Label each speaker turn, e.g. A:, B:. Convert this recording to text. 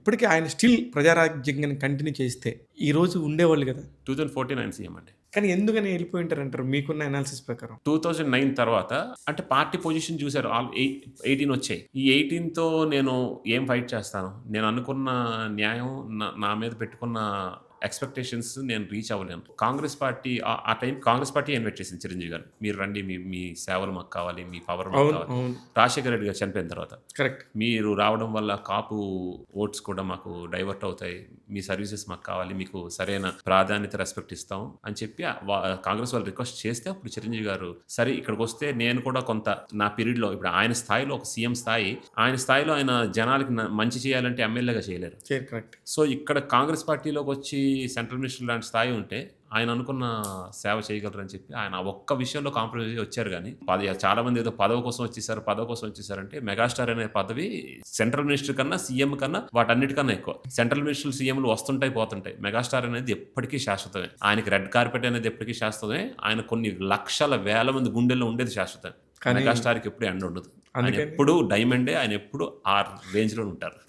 A: ఇప్పటికీ ఆయన still ప్రజారాజ్యంగా continue చేస్తే ఈ రోజు ఉండేవాళ్ళు కదా.
B: 2014 ఆయన సీఎం అండి.
A: కానీ ఎందుకని వెళ్ళిపోయి ఉంటారంటారు మీకున్న అనాలిసిస్ ప్రకారం?
B: 2009 తర్వాత అంటే పార్టీ పొజిషన్ చూసారు. 18 వచ్చాయి. ఈ 18తో నేను ఏం ఫైట్ చేస్తాను? నేను అనుకున్న న్యాయం నా మీద పెట్టుకున్న ఎక్స్‌పెక్టేషన్స్ నేను రీచ్ అవ్వలేను. కాంగ్రెస్ పార్టీ ఆ టైం కాంగ్రెస్ పార్టీ ఇన్వైట్ చేసింది చిరంజీవి గారు. మీరు రండి, మీ సేవలు మాకు కావాలి, మీ పవర్ మాకు
A: అవును.
B: కావాలి.
A: అవును.
B: రాజశేఖర రెడ్డి గారు చనిపోయిన తర్వాత
A: కరెక్ట్.
B: మీరు రావడం వల్ల కాపు ఓట్స్ కూడా మాకు డైవర్ట్ అవుతాయి. మీ సర్వీసెస్ మాకు కావాలి. మీకు సరైన ప్రాధాన్యత, రెస్పెక్ట్ ఇస్తాం అని చెప్పి కాంగ్రెస్ వాళ్ళు రిక్వెస్ట్ చేస్తే అప్పుడు చిరంజీవి గారు సరే ఇక్కడికొస్తే నేను కూడా కొంత నా పీరియడ్‌లో ఇప్పుడు ఆయన స్థాయిలో ఒక సీఎం స్థాయి, ఆయన స్థాయిలో ఆయన జనాలకి మంచి చేయాలంటే ఎమ్మెల్యేగా చేయలేరు.
A: కరెక్ట్.
B: సో ఇక్కడ కాంగ్రెస్ పార్టీలోకి వచ్చి సెంట్రల్ మినిస్టర్ లాంటి స్థాయి ఉంటే ఆయన అనుకున్న సేవ చేయగలరని చెప్పి ఆయన ఒక్క విషయంలో కాంప్రమైజ్ అయ్యి వచ్చారు. కానీ చాలా మంది ఏదో పదవి కోసం వచ్చేసారంటే మెగాస్టార్ అనే పదవి సెంట్రల్ మినిస్టర్ కన్నా, సీఎం కన్నా వాటన్నిటికన్నా ఎక్కువ. సెంట్రల్ మినిస్టర్, సీఎంలు వస్తుంటాయి పోతుంటాయి. మెగాస్టార్ అనేది ఎప్పటికీ శాశ్వతమే. ఆయనకి రెడ్ కార్పెట్ అనేది ఎప్పటికీ శాశ్వతమే. ఆయన కొన్ని లక్షల వేల మంది గుండెల్లో ఉండేది శాశ్వతం. మెగాస్టార్కి ఎప్పుడు ఎండ్ ఉండదు. ఆయన ఎప్పుడు డైమండే. ఆయన ఎప్పుడు ఆ రేంజ్ లో ఉంటారు.